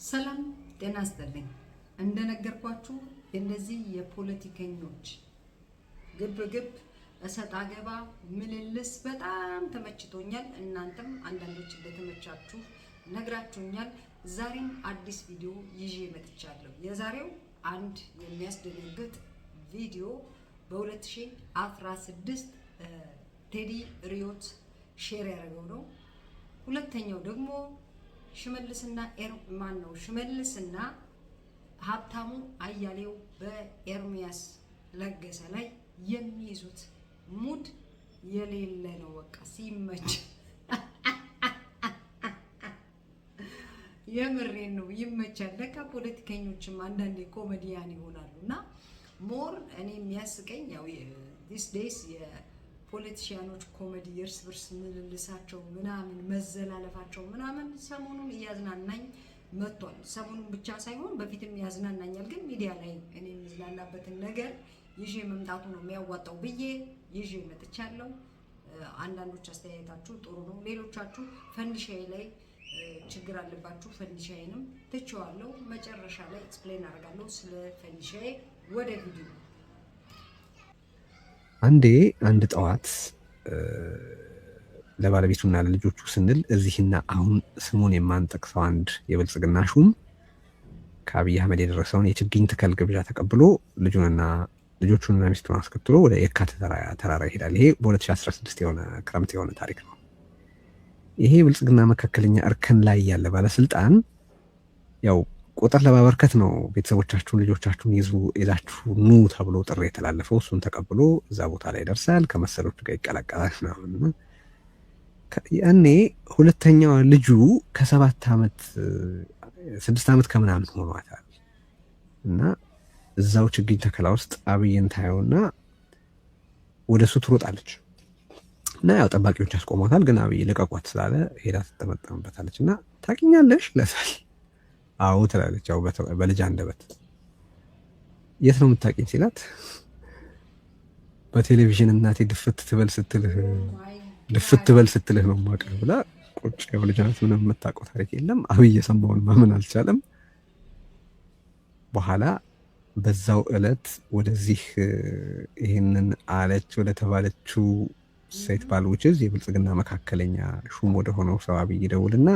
ሰላም ጤና ይስጥልኝ። እንደነገርኳችሁ እንደዚህ የፖለቲከኞች ግብግብ እሰጥ አገባ ምልልስ በጣም ተመችቶኛል። እናንተም አንዳንዶች እንደተመቻችሁ ነግራችሁኛል። ዛሬም አዲስ ቪዲዮ ይዤ መጥቻለሁ። የዛሬው አንድ የሚያስደነግጥ ቪዲዮ በ2016 ቴዲ ሪዮት ሼር ያደረገው ነው። ሁለተኛው ደግሞ ሽመልስና ሀብታሙ አያሌው በኤርሚያስ ለገሰ ላይ የሚይዙት ሙድ የሌለ ነው። በቃ ሲመች የምሬን ነው፣ ይመቻል። ለካ ፖለቲከኞችም አንዳንዴ ኮሜዲያን ይሆናሉ። እና ሞር እኔ የሚያስቀኝ ያው ዲስ ዴይስ የፖለቲሽያኖች ኮሜዲ እርስ በርስ ምልልሳቸው ምናምን መዘላለፋቸው ምናምን ሰሞኑን እያዝናናኝ መጥቷል። ሰሞኑን ብቻ ሳይሆን በፊትም ያዝናናኛል፣ ግን ሚዲያ ላይ እኔ የምዝናናበትን ነገር ይዤ መምጣቱ ነው የሚያዋጣው ብዬ ይዤ መጥቻለሁ። አንዳንዶች አስተያየታችሁ ጥሩ ነው፣ ሌሎቻችሁ ፈንዲሻዬ ላይ ችግር አለባችሁ። ፈንዲሻዬንም ትቼዋለሁ፣ መጨረሻ ላይ ኤክስፕሌን አደርጋለሁ ስለ ፈንዲሻዬ። ወደ ቪዲዮ አንድ ጠዋት ለባለቤቱና ለልጆቹ ስንል እዚህና አሁን ስሙን የማንጠቅሰው አንድ የብልጽግና ሹም ከአብይ አህመድ የደረሰውን የችግኝ ተከል ግብዣ ተቀብሎ ልጆቹንና ሚስቱን አስከትሎ ወደ የካ ተራራ ይሄዳል። ይሄ በ2016 የሆነ ክረምት የሆነ ታሪክ ነው። ይሄ ብልጽግና መካከለኛ እርከን ላይ ያለ ባለስልጣን ያው ቁጥር ለማበርከት ነው ቤተሰቦቻችሁን ልጆቻችሁን ይዛችሁ ኑ ተብሎ ጥሪ የተላለፈው። እሱን ተቀብሎ እዛ ቦታ ላይ ይደርሳል፣ ከመሰሎቹ ጋር ይቀላቀላል ምናምን። ያኔ ሁለተኛዋ ልጁ ከ7 ዓመት 6 ዓመት ከምናምን ሆኗታል። እና እዛው ችግኝ ተከላ ውስጥ አብይን ታየውና ወደሱ ትሮጣለች። እና ያው ጠባቂዎች ያስቆሟታል፣ ግን አብይ ልቀቋት ስላለ ሄዳ ትጠመጠምበታለች። እና ታውቂኛለሽ ለሳል አዎ ትላለች፣ ያው በልጅ አንደበት። የት ነው የምታውቂኝ ሲላት በቴሌቪዥን እናቴ ድፍት ትበል ስትልህ ነው የማውቅህ ብላ ቁጭ። ያው ልጅ ናት፣ ምንም የምታውቀው ታሪክ የለም። አብይ የሰማውን ማመን አልቻለም። በኋላ በዛው ዕለት ወደዚህ ይህንን አለች ወደ ተባለችው ሴት ባልውጭዝ የብልጽግና መካከለኛ ሹም ወደ ሆነው ሰው አብይ ይደውልና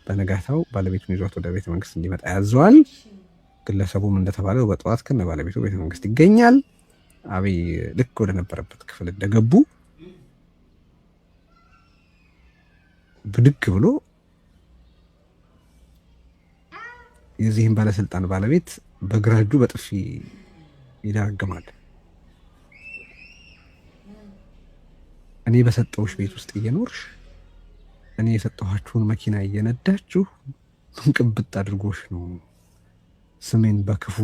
በነጋታው ባለቤቱን ይዟት ወደ ቤተ መንግስት እንዲመጣ ያዘዋል። ግለሰቡም እንደተባለው በጠዋት ከነ ባለቤቱ ቤተ መንግስት ይገኛል። አብይ ልክ ወደ ነበረበት ክፍል እንደገቡ ብድግ ብሎ የዚህም ባለስልጣን ባለቤት በግራ እጁ በጥፊ ይደረግማል። እኔ በሰጠውሽ ቤት ውስጥ እየኖርሽ እኔ የሰጠኋችሁን መኪና እየነዳችሁ ቅብጥ አድርጎሽ ነው ስሜን በክፉ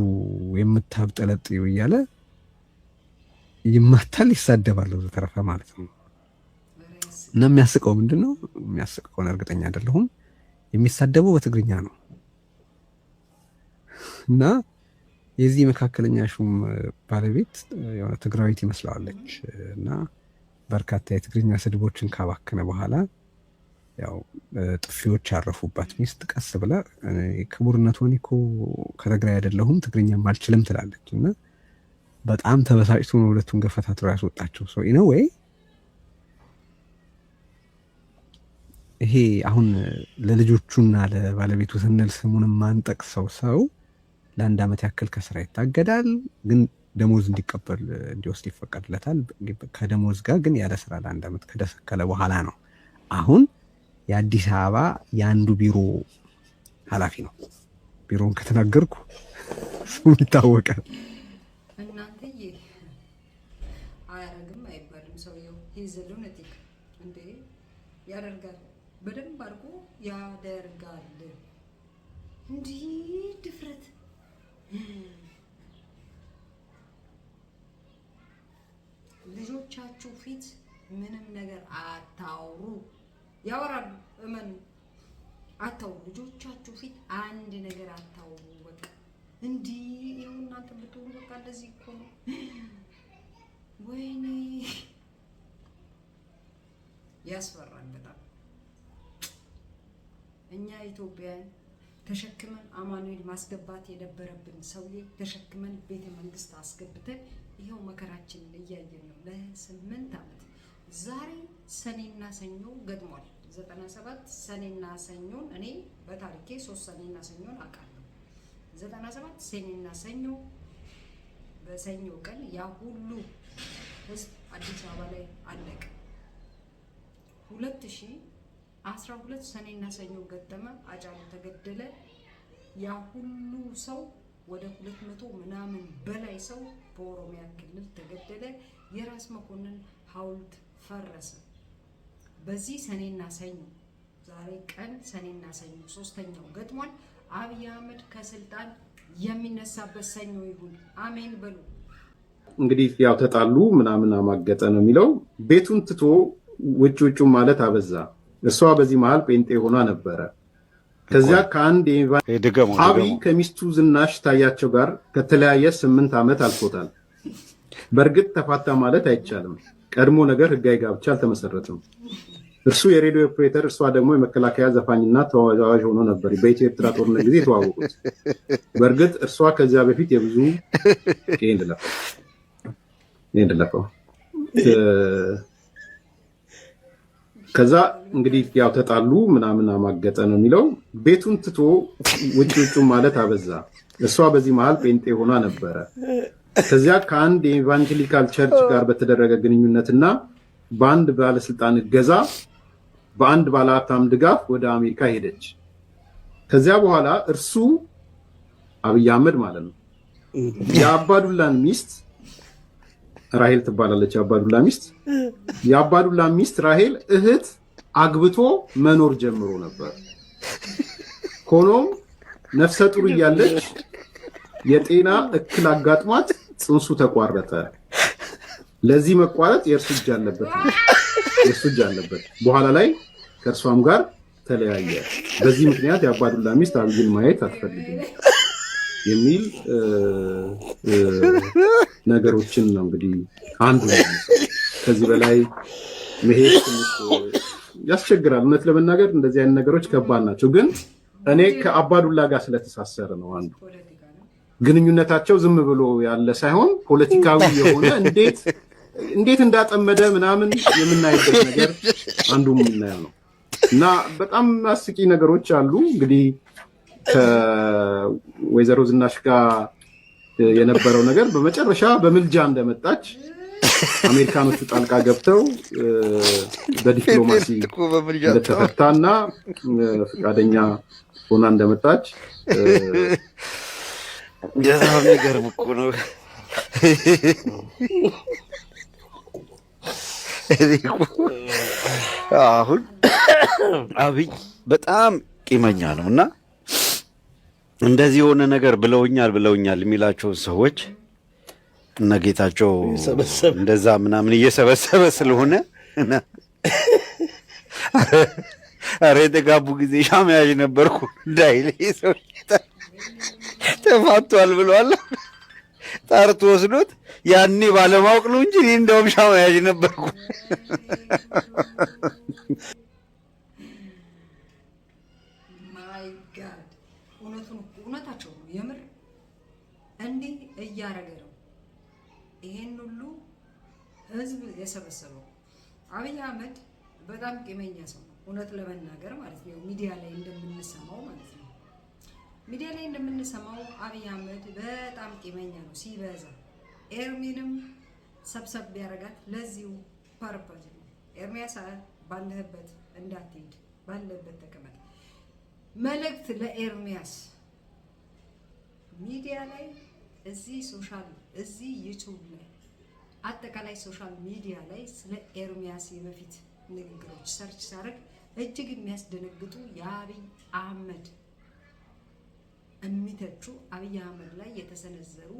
የምታብጠለጥዩ እያለ ይማታል፣ ይሳደባል ወዘተረፈ ማለት ነው። እና የሚያስቀው ምንድነው? የሚያስቀውን እርግጠኛ አይደለሁም። የሚሳደበው በትግርኛ ነው። እና የዚህ መካከለኛ ሹም ባለቤት የሆነ ትግራዊት ይመስለዋለች። እና በርካታ የትግርኛ ስድቦችን ካባከነ በኋላ ያው ጥፊዎች ያረፉባት ሚስት ቀስ ብላ ክቡርነቱን እኮ ከትግራይ አይደለሁም ትግርኛም አልችልም ትላለች። እና በጣም ተበሳጭቶ ነው ሁለቱን ገፈታትሮ ያስወጣቸው። ሰው ነው ወይ ይሄ? አሁን ለልጆቹና ለባለቤቱ ስንል ስሙን ማንጠቅሰው ሰው ለ1 ዓመት ያክል ከስራ ይታገዳል፣ ግን ደሞዝ እንዲወስድ ይፈቀድለታል። ከደሞዝ ጋር ግን ያለ ስራ ለ1 ዓመት ከደሰከለ በኋላ ነው አሁን የአዲስ አበባ የአንዱ ቢሮ ኃላፊ ነው። ቢሮውን ከተናገርኩ ስሙ ይታወቃል። እናንተዬ አያረግም አይባልም። ሰውየው ሉናቲክ እንዴ! ያደርጋል፣ በደንብ አድርጎ ያደርጋል። እንዲህ ድፍረት! ልጆቻችሁ ፊት ምንም ነገር አታውሩ። ያወራሉ፣ እመኑ። አታውሩ፣ ልጆቻችሁ ፊት አንድ ነገር አታውሩ። በቃ እንዲህ ይኸው እናንተ ብትሆኑ በቃ እንደዚህ እኮ ነው። ወይኔ ያስፈራል በጣም። እኛ ኢትዮጵያን ተሸክመን አማኑኤል ማስገባት የነበረብን ሰውዬ ተሸክመን ቤተ መንግስት አስገብተን ይኸው መከራችንን እያየን ነው ለ8 ዓመት። ዛሬ ሰኔና ሰኞ ገጥሟል። 97 ሰኔና ሰኞን እኔ በታሪኬ 3 ሰኔና ሰኞን አውቃለሁ። 97 ሰኔና ሰኞ በሰኞ ቀን ያ ሁሉ ህዝብ አዲስ አበባ ላይ አለቀ። 2012 ሰኔና ሰኞ ገጠመ። አጫሉ ተገደለ። ያ ሁሉ ሰው ወደ 200 ምናምን በላይ ሰው በኦሮሚያ ክልል ተገደለ። የራስ መኮንን ሐውልት ፈረሰ። በዚህ ሰኔና ሰኞ ዛሬ ቀን ሰኔና ሰኞ ሶስተኛው ገጥሟል። አብይ አህመድ ከስልጣን የሚነሳበት ሰኞ ይሁን። አሜን በሉ። እንግዲህ ያው ተጣሉ ምናምን አማገጠ ነው የሚለው። ቤቱን ትቶ ውጭ ማለት አበዛ። እሷ በዚህ መሃል ጴንጤ ሆኗ ነበረ። ከዚያ ከአንድ አብይ ከሚስቱ ዝናሽ ታያቸው ጋር ከተለያየ 8 ዓመት አልፎታል። በእርግጥ ተፋታ ማለት አይቻልም። ቀድሞ ነገር ህጋዊ ጋብቻ አልተመሰረተም። እርሱ የሬዲዮ ኦፕሬተር፣ እሷ ደግሞ የመከላከያ ዘፋኝና ተወዛዋዥ ሆኖ ነበር በኢትዮ ኤርትራ ጦርነት ጊዜ የተዋወቁት። በእርግጥ እርሷ ከዚያ በፊት የብዙ እንደለፈው ከዛ እንግዲህ ያው ተጣሉ ምናምን አማገጠ ነው የሚለው። ቤቱን ትቶ ውጭ ማለት አበዛ። እሷ በዚህ መሃል ጴንጤ ሆኗ ነበረ። ከዚያ ከአንድ የኢቫንጀሊካል ቸርች ጋር በተደረገ ግንኙነትና በአንድ ባለስልጣን እገዛ በአንድ ባለሀብታም ድጋፍ ወደ አሜሪካ ሄደች። ከዚያ በኋላ እርሱ አብይ አህመድ ማለት ነው የአባዱላን ሚስት ራሄል ትባላለች። የአባዱላ ሚስት ራሄል እህት አግብቶ መኖር ጀምሮ ነበር። ሆኖም ነፍሰ ጡር እያለች የጤና እክል አጋጥሟት ጽንሱ ተቋረጠ። ለዚህ መቋረጥ የእርሱ እጅ አለበት። በኋላ ላይ ከእርሷም ጋር ተለያየ። በዚህ ምክንያት የአባዱላ ሚስት አብይን ማየት አትፈልግም የሚል ነገሮችን ነው እንግዲህ አንዱ ነው። ከዚህ በላይ መሄድ ትንሽ ያስቸግራል። እውነት ለመናገር እንደዚህ አይነት ነገሮች ከባድ ናቸው። ግን እኔ ከአባዱላ ጋር ስለተሳሰረ ነው አንዱ ግንኙነታቸው ዝም ብሎ ያለ ሳይሆን ፖለቲካዊ የሆነ እንዴት እንዳጠመደ ምናምን የምናይበት ነገር አንዱ የምናየው ነው። እና በጣም አስቂ ነገሮች አሉ። እንግዲህ ከወይዘሮ ዝናሽ ጋር የነበረው ነገር በመጨረሻ በምልጃ እንደመጣች አሜሪካኖቹ ጣልቃ ገብተው በዲፕሎማሲ እንደተፈታና ፈቃደኛ ሆና እንደመጣች በጣም የሚገርም እኮ ነው። አሁን አብይ በጣም ቂመኛ ነው እና እንደዚህ የሆነ ነገር ብለውኛል የሚላቸውን ሰዎች እነ ጌታቸው እንደዛ ምናምን እየሰበሰበ ስለሆነ ኧረ የተጋቡ ጊዜ ሻማ ያዥ ነበርኩ እንዳይል ሰው ተፋቷል ብሏል። ጠርቶ ወስዶት ያኔ ባለማወቅ ነው እንጂ እንደውም ሻማ ያዥ ነበርኩ። ማይ ጋድ እውነታቸው ነው። የምር እንዲህ እያረገ ነው ይሄን ሁሉ ህዝብ የሰበሰበው። አብይ አህመድ በጣም ቂመኛ ሰው ነው፣ እውነት ለመናገር ማለት ነው። ሚዲያ ላይ እንደምንሰማው ማለት ነው። ሚዲያ ላይ እንደምንሰማው አብይ አህመድ በጣም ቂመኛ ነው ሲበዛ። ኤርሚንም ሰብሰብ ቢያረጋት ለዚሁ ፐርፐዝ ነው። ኤርሚያስ ባለህበት እንዳትሄድ፣ ባለበት ተቀመጥ። መልእክት ለኤርሚያስ ሚዲያ ላይ እዚህ ዩቲዩብ ላይ አጠቃላይ ሶሻል ሚዲያ ላይ ስለ ኤርሚያስ የበፊት ንግግሮች ሰርች ሳደርግ እጅግ የሚያስደነግጡ የአብይ አህመድ የሚተቹ አብይ አህመድ ላይ የተሰነዘሩ